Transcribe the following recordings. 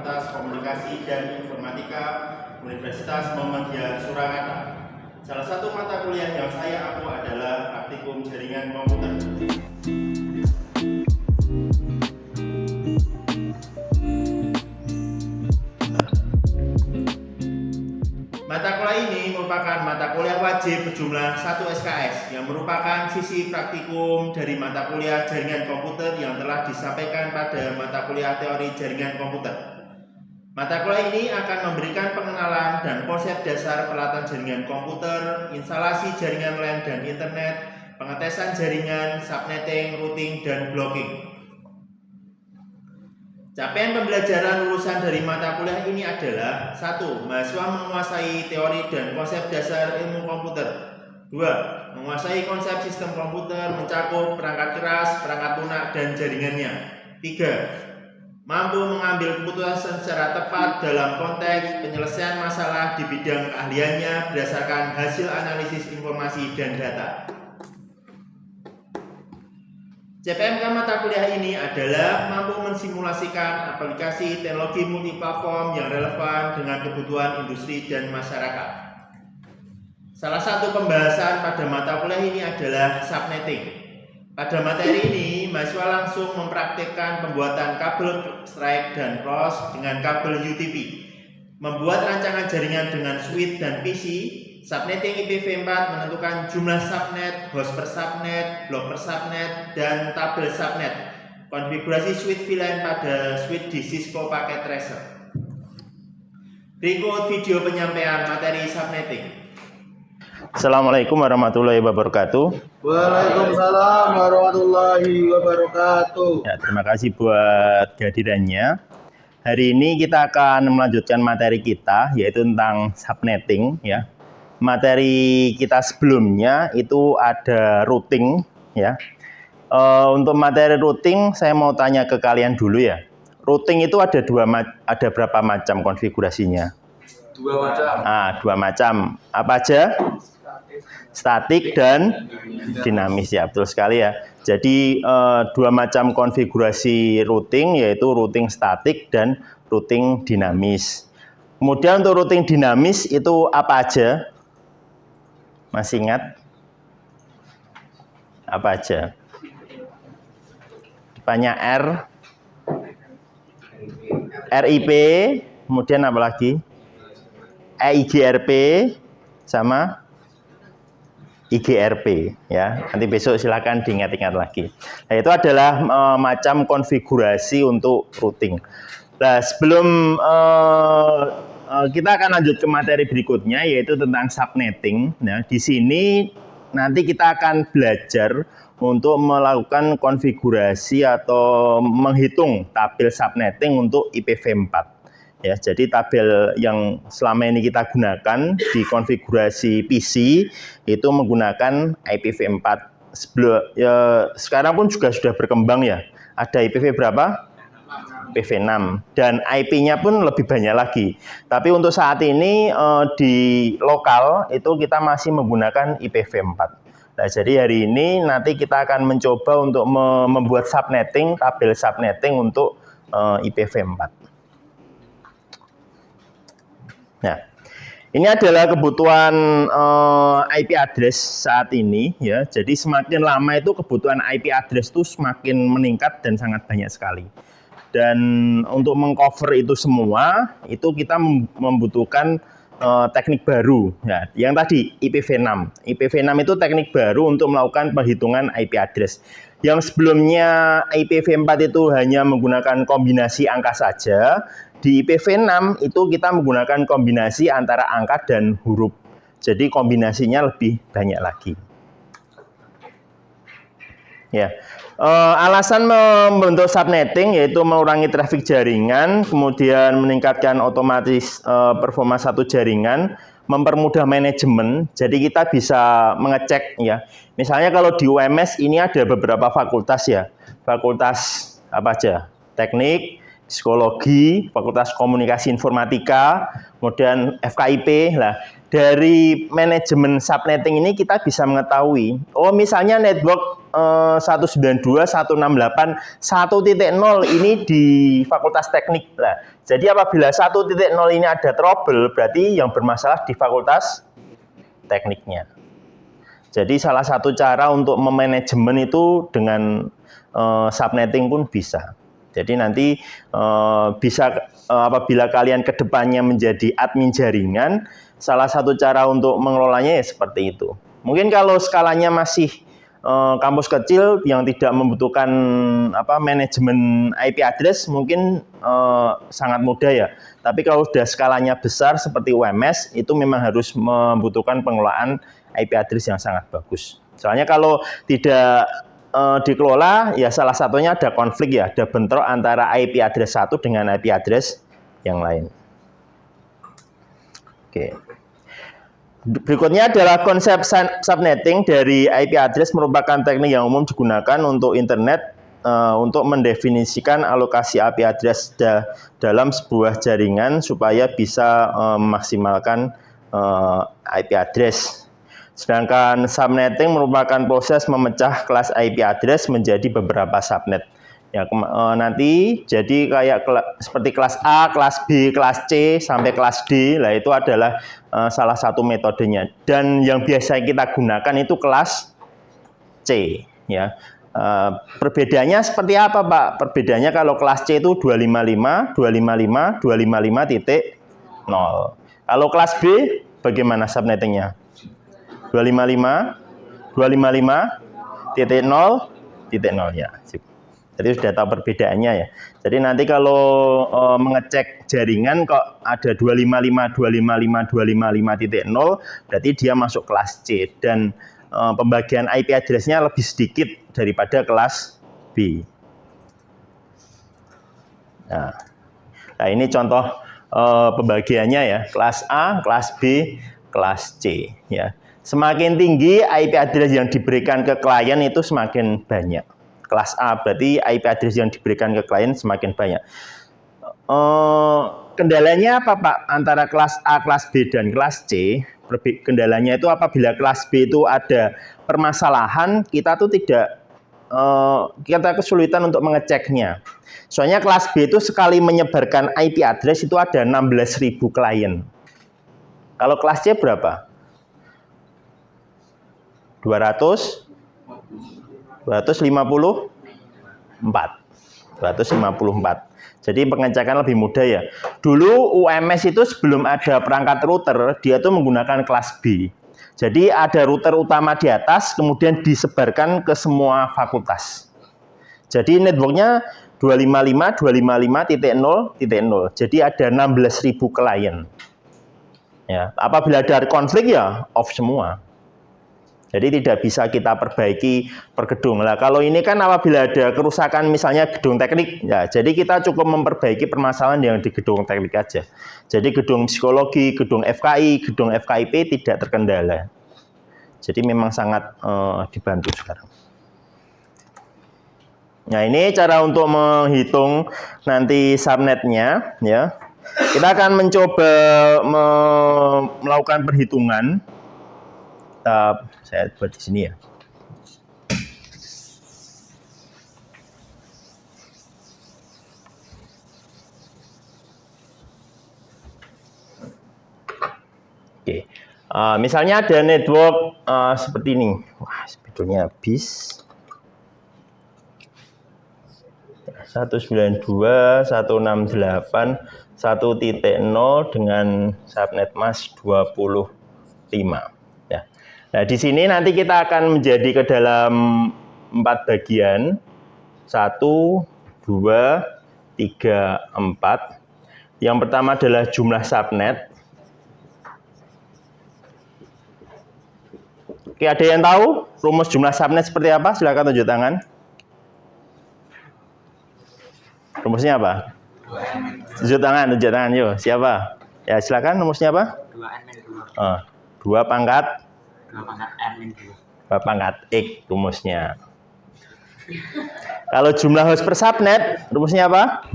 Fakultas Komunikasi dan Informatika Universitas Muhammadiyah Surakarta. Salah satu mata kuliah yang saya ampu adalah Praktikum Jaringan Komputer. Mata kuliah ini merupakan mata kuliah wajib berjumlah 1 SKS yang merupakan sisi praktikum dari mata kuliah jaringan komputer yang telah disampaikan pada mata kuliah teori jaringan komputer. Mata kuliah ini akan memberikan pengenalan dan konsep dasar peralatan jaringan komputer, instalasi jaringan LAN dan internet, pengetesan jaringan, subnetting, routing, dan blocking. Capaian pembelajaran lulusan dari mata kuliah ini adalah 1. Mahasiswa menguasai teori dan konsep dasar ilmu komputer. 2. Menguasai konsep sistem komputer mencakup perangkat keras, perangkat lunak, dan jaringannya. 3. Mampu mengambil keputusan secara tepat dalam konteks penyelesaian masalah di bidang keahliannya berdasarkan hasil analisis informasi dan data. CPMK mata kuliah ini adalah mampu mensimulasikan aplikasi teknologi multiplatform yang relevan dengan kebutuhan industri dan masyarakat. Salah satu pembahasan pada mata kuliah ini adalah subnetting. Pada materi ini, mahasiswa langsung mempraktikkan pembuatan kabel strike dan cross dengan kabel UTP, membuat rancangan jaringan dengan switch dan PC, subnetting IPv4 menentukan jumlah subnet, host per subnet, blok per subnet, dan tabel subnet, konfigurasi switch VLAN pada switch di Cisco Packet Tracer. Berikut video penyampaian materi subnetting. Assalamualaikum warahmatullahi wabarakatuh. Waalaikumsalam warahmatullahi wabarakatuh. Ya, terima kasih buat kehadirannya. Hari ini kita akan melanjutkan materi kita, yaitu tentang subnetting. Ya, materi kita sebelumnya itu ada routing. Ya, untuk materi routing, saya mau tanya ke kalian dulu ya. Routing itu ada berapa macam konfigurasinya? 2 macam. Dua macam. Apa aja? Statik dan dinamis, ya, betul sekali ya. Jadi 2 macam konfigurasi routing, yaitu routing statik dan routing dinamis. Kemudian untuk routing dinamis itu apa aja? Masih ingat? Apa aja? Depannya R, RIP, kemudian apa lagi? EIGRP sama IGRP, ya. Nanti besok silakan diingat-ingat lagi. Nah, itu adalah macam konfigurasi untuk routing. Nah, sebelum kita akan lanjut ke materi berikutnya, yaitu tentang subnetting. Nah, di sini nanti kita akan belajar untuk melakukan konfigurasi atau menghitung tabel subnetting untuk IPv4. Ya, jadi tabel yang selama ini kita gunakan di konfigurasi PC itu menggunakan IPv4. Sekarang pun juga sudah berkembang ya. Ada IPv berapa? IPv6. Dan IP-nya pun lebih banyak lagi. Tapi untuk saat ini di lokal itu kita masih menggunakan IPv4. Nah, jadi hari ini nanti kita akan mencoba untuk membuat subnetting, tabel subnetting untuk IPv4. Nah, ini adalah kebutuhan IP address saat ini, ya. Jadi semakin lama itu kebutuhan IP address itu semakin meningkat dan sangat banyak sekali. Dan untuk mengcover itu semua, itu kita membutuhkan teknik baru. Ya, yang tadi IPv6. IPv6 itu teknik baru untuk melakukan perhitungan IP address. Yang sebelumnya IPv4 itu hanya menggunakan kombinasi angka saja. Di IPv6 itu kita menggunakan kombinasi antara angka dan huruf. Jadi kombinasinya lebih banyak lagi. Ya, alasan membentuk subnetting yaitu mengurangi trafik jaringan, kemudian meningkatkan otomatis performa satu jaringan, mempermudah manajemen. Jadi kita bisa mengecek ya. Misalnya kalau di UMS ini ada beberapa fakultas ya. Fakultas apa aja? Teknik, psikologi, fakultas komunikasi informatika, kemudian FKIP. Nah, dari manajemen subnetting ini kita bisa mengetahui, oh misalnya network 192, 168, 1.0 ini di Fakultas Teknik. Nah, jadi apabila 1.0 ini ada trouble, berarti yang bermasalah di Fakultas Tekniknya. Jadi salah satu cara untuk memanajemen itu dengan subnetting pun bisa. Jadi nanti bisa apabila kalian kedepannya menjadi admin jaringan, salah satu cara untuk mengelolanya ya seperti itu. Mungkin kalau skalanya masih kampus kecil yang tidak membutuhkan manajemen IP address mungkin sangat mudah ya. Tapi kalau sudah skalanya besar seperti UMS itu memang harus membutuhkan pengelolaan IP address yang sangat bagus. Soalnya kalau tidak dikelola ya salah satunya ada konflik ya, ada bentrok antara IP address satu dengan IP address yang lain. Oke. Berikutnya adalah konsep subnetting dari IP address merupakan teknik yang umum digunakan untuk internet untuk mendefinisikan alokasi IP address dalam sebuah jaringan supaya bisa memaksimalkan IP address. Sedangkan subnetting merupakan proses memecah kelas IP address menjadi beberapa subnet. Ya, nanti jadi kayak seperti kelas A, kelas B, kelas C sampai kelas D. Lah itu adalah salah satu metodenya. Dan yang biasa kita gunakan itu kelas C. Ya, perbedaannya seperti apa, Pak? Perbedaannya kalau kelas C itu 255, 255, 255.0. Kalau kelas B bagaimana subnettingnya? 255, 255.0.0 ya. Jadi sudah tahu perbedaannya ya. Jadi nanti kalau mengecek jaringan kok ada 255, 255, 255.0 berarti dia masuk kelas C dan pembagian IP address-nya lebih sedikit daripada kelas B. Nah ini contoh pembagiannya ya, kelas A, kelas B, kelas C ya. Semakin tinggi IP address yang diberikan ke klien itu semakin banyak. Kelas A berarti IP address yang diberikan ke klien semakin banyak. Kendalanya apa, Pak? Antara kelas A, kelas B, dan kelas C. Kendalanya itu apabila kelas B itu ada permasalahan, kita tuh tidak kita kesulitan untuk mengeceknya. Soalnya kelas B itu sekali menyebarkan IP address itu ada 16.000 klien. Kalau kelas C berapa? 254. Jadi pengecekan lebih mudah ya. Dulu UMS itu sebelum ada perangkat router, dia tuh menggunakan kelas B. Jadi ada router utama di atas, kemudian disebarkan ke semua fakultas. Jadi networknya 255, 255.0.0. Jadi ada 16.000 klien. Ya, apabila ada konflik ya off semua. Jadi tidak bisa kita perbaiki per gedung. Nah, kalau ini kan apabila ada kerusakan misalnya gedung teknik, ya jadi kita cukup memperbaiki permasalahan yang di gedung teknik aja. Jadi gedung psikologi, gedung FKI, gedung FKIP tidak terkendala. Jadi memang sangat dibantu sekarang. Nah, ini cara untuk menghitung nanti subnetnya ya. Kita akan mencoba melakukan perhitungan. Saya buat di sini ya. Oke, misalnya ada network seperti ini. Wah, sebetulnya habis. 192.168.1.0 dengan subnet mask 25. Ya. Nah, di sini nanti kita akan menjadi ke dalam 4 bagian. 1, 2, 3, 4. Yang pertama adalah jumlah subnet. Oke, ada yang tahu rumus jumlah subnet seperti apa? Silakan tunjuk tangan. Rumusnya apa? tunjuk tangan, yuk. Siapa? Ya, silakan rumusnya apa? 2 pangkat 2 pangkat X rumusnya. Kalau jumlah host per subnet, rumusnya apa?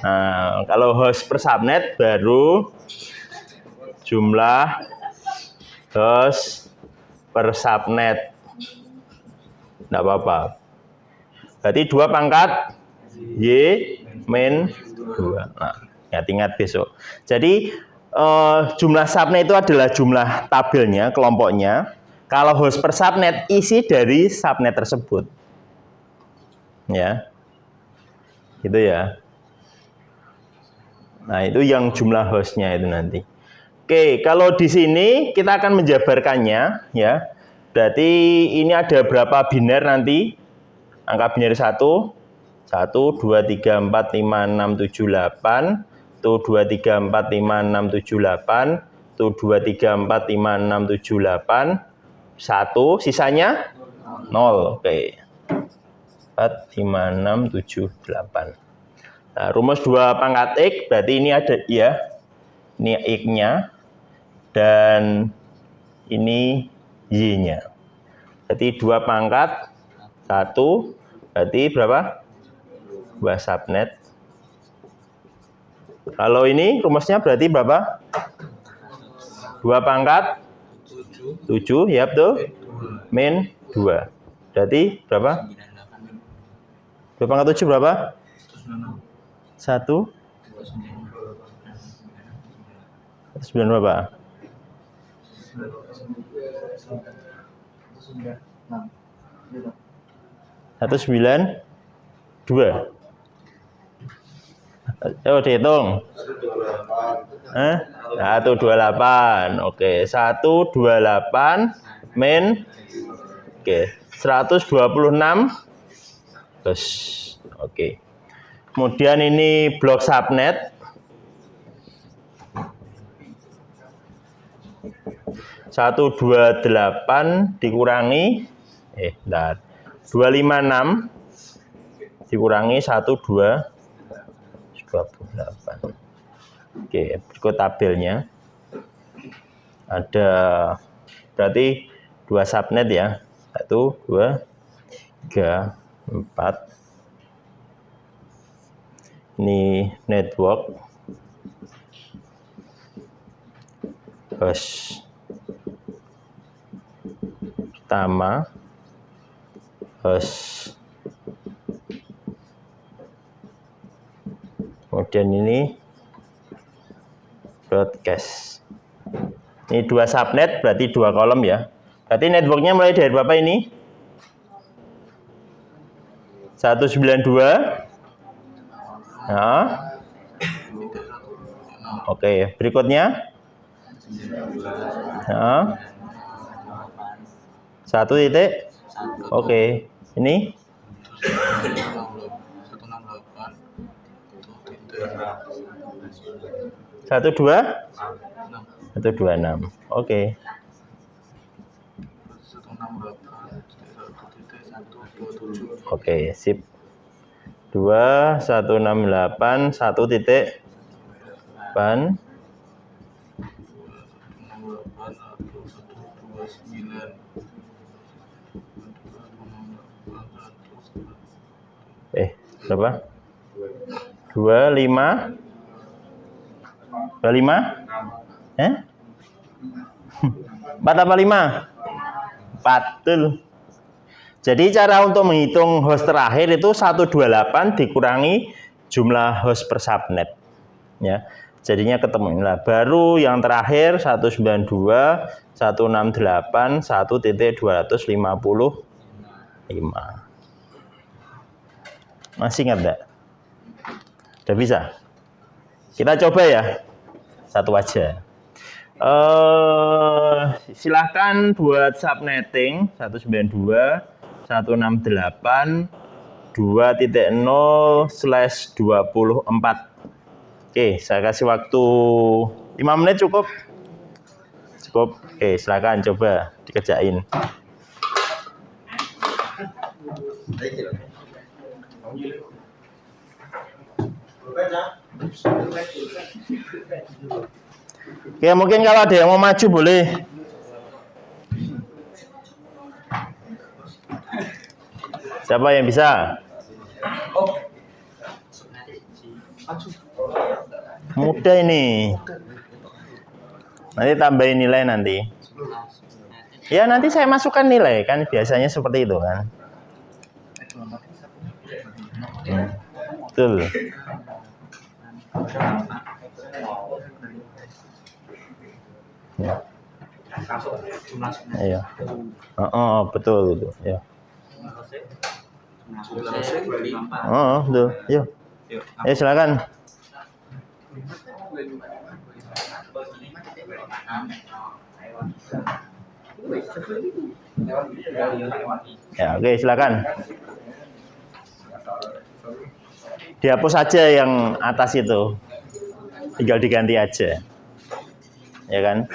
Nah, kalau host per subnet baru jumlah host per subnet. Enggak apa-apa. Berarti 2 pangkat Y min 2. Nah, ingat-ingat besok. Jadi jumlah subnet itu adalah jumlah tabelnya, kelompoknya. Kalau host per subnet, isi dari subnet tersebut. Ya. Gitu ya. Nah, itu yang jumlah hostnya itu nanti. Oke, kalau di sini kita akan menjabarkannya, ya. Berarti ini ada berapa biner nanti? Angka biner 1, 2, 3, 4, 5, 6, 7, 8. Tuh 2, 3, 4, 5, 6, 7, 8. Tuh 2, 3, 4, 5, 6, 7, 8. 1, sisanya 0. Oke. 4, 5, 6, 7, 8. Nah, rumus 2 pangkat X, berarti ini ada, ya. Ini X-nya. Dan ini Y-nya. Berarti 2 pangkat 1, berarti berapa? 2 subnet. Kalau ini rumusnya berarti berapa? 2 pangkat 7, ya betul. Min 2. Berarti berapa? 2 pangkat 7 berapa? 1. 9 berapa? 192. Coba dihitung. 128. Oke, 128 min. Oke, 126. Terus, oke. Kemudian ini blok subnet. 128 dikurangi 256 dikurangi 1228. Oke, berikut tabelnya. Ada berarti 2 subnet ya. 1, 2, 3, 4. Ini network host pertama, host, kemudian ini broadcast. Ini 2 subnet, berarti 2 kolom ya. Berarti networknya mulai dari berapa ini? 192. Nah. Oke, berikutnya. Nah. 1 titik. Oke, ini 126. Oke. Oke, sip. 2, 168, 1 titik 8. Berapa? 25. 25? 4 apa 5? 4. Betul. Jadi cara untuk menghitung host terakhir itu 128 dikurangi jumlah host per subnet. Ya. Jadinya ketemu inilah. Baru yang terakhir 192, 168, 1.255. Masih ingat enggak? Udah bisa? Kita coba ya. Satu aja. Silahkan buat subnetting 192 168 2.0/24. Oke, saya kasih waktu 5 menit cukup? Cukup. Oke, silakan coba dikerjain. Oke, mungkin kalau ada yang mau maju boleh. Siapa yang bisa? Mudah ini. Nanti tambahin nilai nanti. Ya nanti saya masukkan nilai kan biasanya seperti itu kan. Betul. Ya. Iya. Betul itu. Ya. Betul. Yuk. Silakan. Ya, oke, silakan. Dihapus saja yang atas itu. Tinggal diganti aja. Ya kan?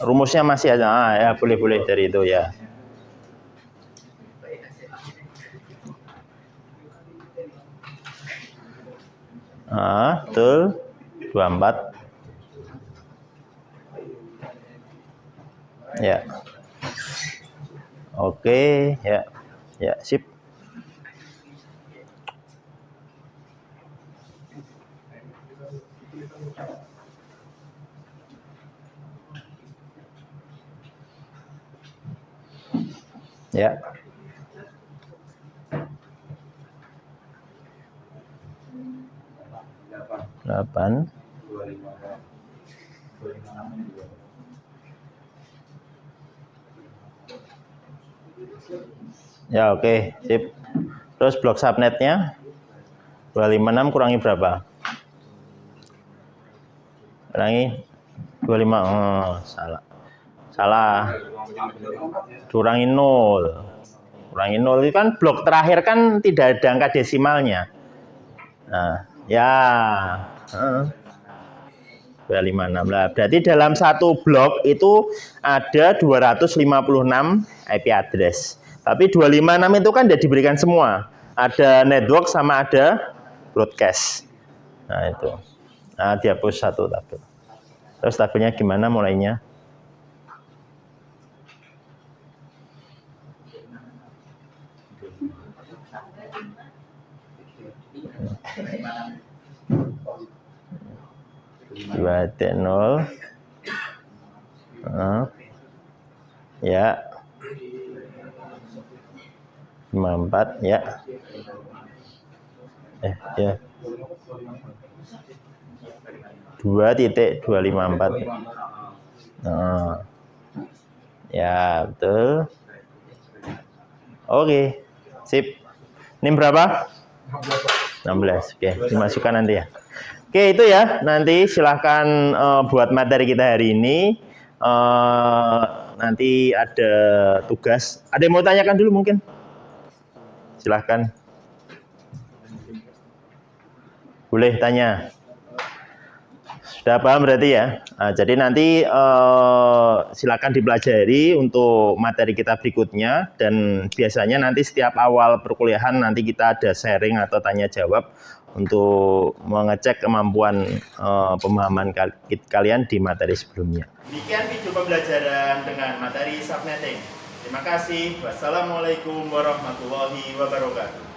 Rumusnya masih ada. Ya, boleh dari itu ya. Betul. 24. Ya. Oke, ya. Ya, sip. Ya. Delapan. Ya, oke, sip. Terus blok subnetnya 256 kurangi berapa? Kurangi 25. Salah. Kurangi 0. Kurangi 0 itu kan blok terakhir kan tidak ada angka desimalnya. Nah, ya. 256 lah. Berarti dalam satu blok itu ada 256 IP address. Tapi 256 itu kan sudah diberikan semua. Ada network sama ada broadcast. Nah, itu. Nah, dihapus satu tabel. Terus tabelnya gimana mulainya? Dua nol. Ya. 54 ya. Ya. 2.254. Ya, betul. Oke. Sip. Ini berapa? 16. Oke, dimasukkan nanti ya. Oke, itu ya. Nanti silahkan buat materi kita hari ini. Nanti ada tugas. Ada yang mau tanyakan dulu mungkin? Silahkan. Boleh tanya. Sudah paham berarti ya? Nah, jadi nanti silakan dipelajari untuk materi kita berikutnya. Dan biasanya nanti setiap awal perkuliahan nanti kita ada sharing atau tanya jawab untuk mengecek kemampuan pemahaman kalian di materi sebelumnya. Demikian video pembelajaran dengan materi subnetting. Terima kasih. Wassalamualaikum warahmatullahi wabarakatuh.